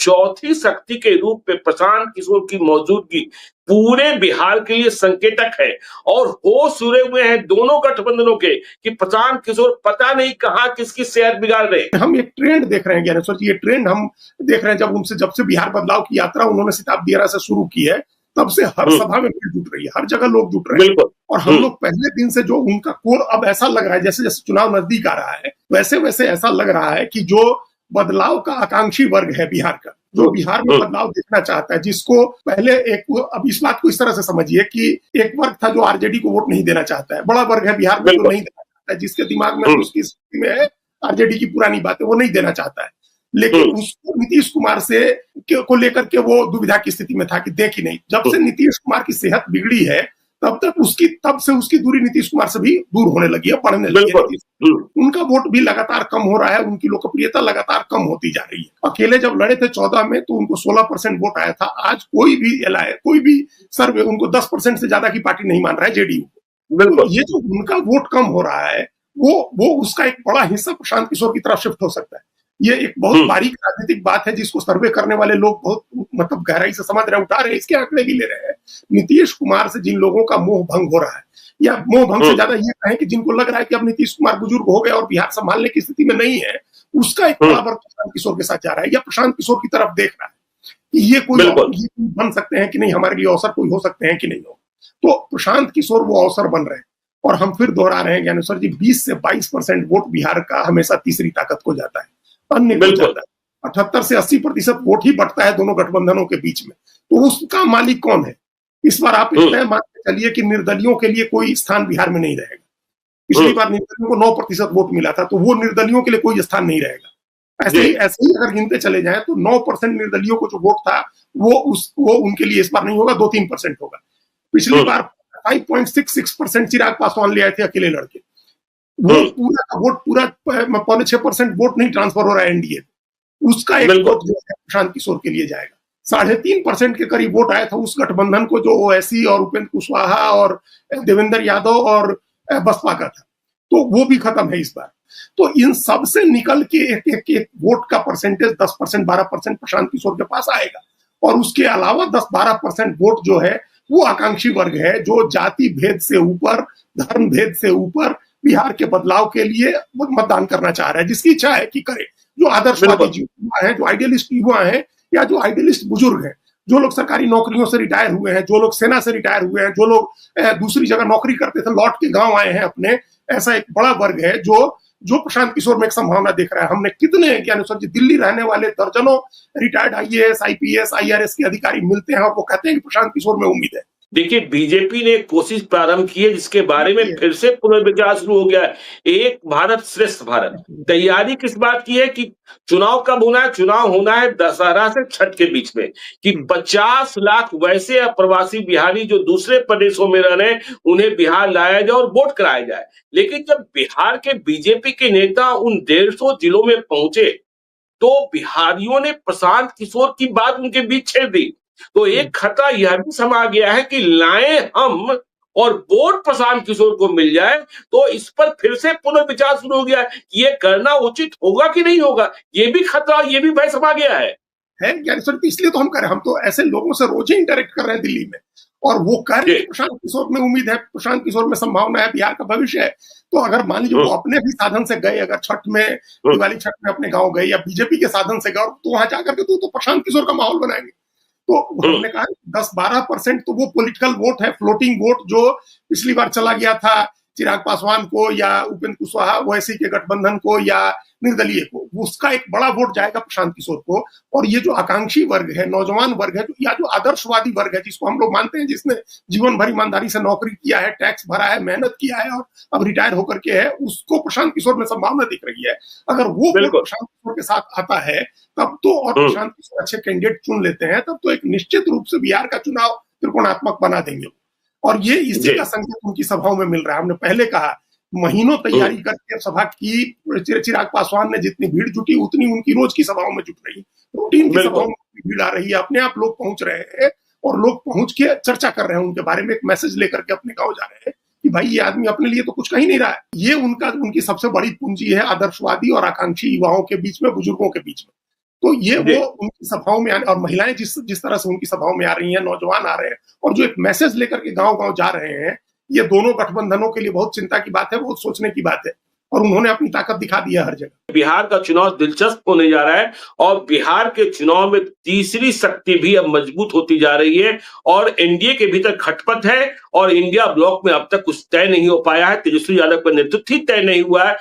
चौथी शक्ति के रूप में प्रशांत किशोर की मौजूदगी पूरे बिहार के लिए संकेतक है और होश उड़े हुए हैं दोनों गठबंधनों के कि प्रशांत किशोर पता नहीं कहां किसकी सेहत बिगाड़ रहे हैं। हम एक ट्रेंड देख रहे हैं ज्ञानेश्वर जी, ये ट्रेंड हम देख रहे हैं जब से बिहार बदलाव की यात्रा उन्होंने शताब्दी एरा से शुरू की है, तब से हर सभा में भीड़ जुट रही है, हर जगह लोग जुट रहे हैं। और हम लोग पहले दिन से जो उनका कोर, अब ऐसा लग रहा है जैसे जैसे चुनाव नजदीक आ रहा है वैसे वैसे ऐसा लग रहा है कि जो बदलाव का आकांक्षी वर्ग है बिहार का, जो बिहार में बदलाव देखना चाहता है, जिसको पहले अब इस बात को इस तरह से समझिए कि एक वर्ग था जो आरजेडी को वोट नहीं देना चाहता है, बड़ा वर्ग है बिहार में जो नहीं देना चाहता है, जिसके दिमाग में उसकी स्थिति में है आरजेडी की पुरानी बातें, वो नहीं देना चाहता है। लेकिन उसको नीतीश कुमार को लेकर के वो दुविधा की स्थिति में था कि देख ही नहीं, जब से नीतीश कुमार की सेहत बिगड़ी है तब से उसकी दूरी नीतीश कुमार से भी दूर होने लगी है, बढ़ने लगी है। उनका वोट भी लगातार कम हो रहा है, उनकी लोकप्रियता लगातार कम होती जा रही है। अकेले जब लड़े थे 14 में तो उनको 16% वोट आया था। आज कोई भी सर्वे उनको 10% से ज्यादा की पार्टी नहीं मान रहा है, जेडीयू को। तो ये जो उनका वोट कम हो रहा है वो उसका एक बड़ा हिस्सा प्रशांत किशोर की तरफ शिफ्ट हो सकता है। ये एक बहुत बारीक राजनीतिक बात है जिसको सर्वे करने वाले लोग बहुत गहराई से समझ रहे, उठा रहे, इसके आंकड़े भी ले रहे हैं। नीतीश कुमार से जिन लोगों का मोह भंग हो रहा है, या मोह भंग से ज्यादा ये कहें कि जिनको लग रहा है कि अब नीतीश कुमार बुजुर्ग हो गए और बिहार संभालने की स्थिति में नहीं है, उसका एक बड़ा वर्ग प्रशांत किशोर के साथ जा रहा है या प्रशांत किशोर की तरफ देख रहा है कि ये कोई बन सकते हैं कि नहीं, हमारे लिए अवसर कोई हो सकते हैं कि नहीं हो। तो प्रशांत किशोर वो अवसर बन रहे हैं। और हम फिर दोहरा रहे हैं ज्ञानेश्वर जी, 20 से 22% वोट बिहार का हमेशा तीसरी ताकत को जाता है, अन्य को जाता है। 78 से 80% वोट ही बढ़ता है दोनों गठबंधनों के बीच में। तो उसका मालिक कौन है? इस बार आप इतना मान के चलिए कि निर्दलियों के लिए कोई स्थान बिहार में नहीं रहेगा। पिछली बार निर्दलियों को 9% वोट मिला था, तो वो निर्दलियों के लिए कोई स्थान नहीं रहेगा। ऐसे ही अगर गिनते चले जाएं तो 9% निर्दलियों को जो वोट था वो उनके लिए इस बार नहीं होगा, 2-3% होगा। पिछली बार 5.66% चिराग पासवान ले आए थे अकेले लड़के। वो पूरा 5.6% वोट नहीं ट्रांसफर हो रहा है एनडीए, उसका एक वोट जो है प्रशांत किशोर के लिए जाएगा। 3.5% के करीब वोट आया था उस गठबंधन को जो ओवैसी और उपेंद्र कुशवाहा और देवेंद्र यादव और बसपा का था, तो वो भी खत्म है इस बार। तो इन सब से निकल के एक वोट का परसेंटेज 10% 12% प्रशांत किशोर के पास आएगा। और उसके अलावा 10-12% वोट जो है वो आकांक्षी वर्ग है, जो जाति भेद से ऊपर, धर्म भेद से ऊपर बिहार के बदलाव के लिए मतदान करना चाह रहा है, जिसकी इच्छा है कि करे। जो आदर्शवादी युवा है, जो आइडियलिस्ट युवा है, या जो आइडियलिस्ट बुजुर्ग है, जो लोग सरकारी नौकरियों से रिटायर हुए हैं, जो लोग सेना से रिटायर हुए हैं, जो लोग दूसरी जगह नौकरी करते थे लौट के गांव आए हैं अपने, ऐसा एक बड़ा वर्ग है जो प्रशांत किशोर में एक संभावना देख रहा है। हमने कितने ज्ञानेश्वर जी दिल्ली रहने वाले दर्जनों रिटायर्ड आईएएस, आईपीएस, आईआरएस के अधिकारी मिलते हैं और वो कहते हैं कि प्रशांत किशोर में उम्मीद है। देखिए, बीजेपी ने कोशिश प्रारंभ की है जिसके बारे में फिर से पुनर्विचार शुरू हो गया है। एक भारत श्रेष्ठ भारत। तैयारी किस बात की है कि चुनाव कब होना है? चुनाव होना है दशहरा से छठ के बीच में, कि 50 लाख वैसे अप्रवासी बिहारी जो दूसरे प्रदेशों में रह रहे हैं उन्हें बिहार लाया जाए और वोट कराया जाए। लेकिन जब बिहार के बीजेपी के नेता उन 150 जिलों में पहुंचे तो बिहारियों ने प्रशांत किशोर की बात उनके बीच छेड़ दी। तो एक खतरा यह भी समा गया है कि लाएं हम और वोट प्रशांत किशोर को मिल जाए, तो इस पर फिर से पुनर्विचार शुरू हो गया है कि ये करना उचित होगा कि नहीं होगा। ये भी खतरा, ये भी भय समा गया है ज्ञानेश्वर, इसलिए तो हम कर रहे हैं। हम तो ऐसे लोगों से रोज ही इंटरेक्ट कर रहे हैं दिल्ली में, और वो कह रहे हैं प्रशांत किशोर में उम्मीद है, प्रशांत किशोर में संभावना है, बिहार का भविष्य है। तो अगर मान लीजिए वो अपने भी साधन से गए, अगर छठ में, दिवाली छठ में अपने गांव गए या बीजेपी के साधन से गए, तो वहां जाकर के तो प्रशांत किशोर का माहौल बनाएंगे। तो हमने कहा 10-12% तो वो पॉलिटिकल वोट है, फ्लोटिंग वोट, जो पिछली बार चला गया था चिराग पासवान को या उपेंद्र कुशवाहा ओवैसी के गठबंधन को या निर्दलीय को, उसका एक बड़ा वोट जाएगा प्रशांत किशोर को। और ये जो आकांक्षी वर्ग है, नौजवान वर्ग है, या जो आदर्शवादी वर्ग है, जिसको हम लोग मानते हैं, जिसने जीवन भर ईमानदारी से नौकरी किया है, टैक्स भरा है, मेहनत किया है और अब रिटायर होकर के है, उसको प्रशांत किशोर में संभावना दिख रही है। अगर वो प्रशांत किशोर के साथ आता है तब तो, और प्रशांत किशोर अच्छे कैंडिडेट चुन लेते हैं, तब तो एक निश्चित रूप से बिहार का चुनाव त्रिकोणात्मक बना देंगे। और ये इसी का संकेत उनकी सभाओं में मिल रहा है। हमने पहले कहा, महीनों तैयारी करके सभा की, चिराग पासवान ने जितनी भीड़ जुटी उतनी उनकी रोज की सभाओं में जुट रही, रूटीन की सभाओं में भीड़ आ रही है, अपने आप लोग पहुंच रहे हैं और लोग पहुंच के चर्चा कर रहे हैं उनके बारे में, एक मैसेज लेकर के अपने गांव जा रहे हैं कि भाई ये आदमी अपने लिए तो कुछ कह ही नहीं रहा है। ये उनकी सबसे बड़ी पूंजी है आदर्शवादी और आकांक्षी युवाओं के बीच में, बुजुर्गों के बीच में। तो ये वो उनकी सभाओं में और महिलाएं जिस तरह से उनकी सभाओं में आ रही हैं, नौजवान आ रहे हैं और जो एक मैसेज लेकर के गांव-गांव जा रहे हैं, ये दोनों गठबंधनों के लिए बहुत चिंता की बात है, बहुत सोचने की बात है और उन्होंने अपनी ताकत दिखा दी है हर जगह। बिहार का चुनाव दिलचस्प होने जा रहा है और बिहार के चुनाव में तीसरी शक्ति भी अब मजबूत होती जा रही है और एनडीए के भीतर खटपट है और इंडिया ब्लॉक में अब तक कुछ तय नहीं हो पाया है। तेजस्वी यादव का नेतृत्व ही तय नहीं हुआ है।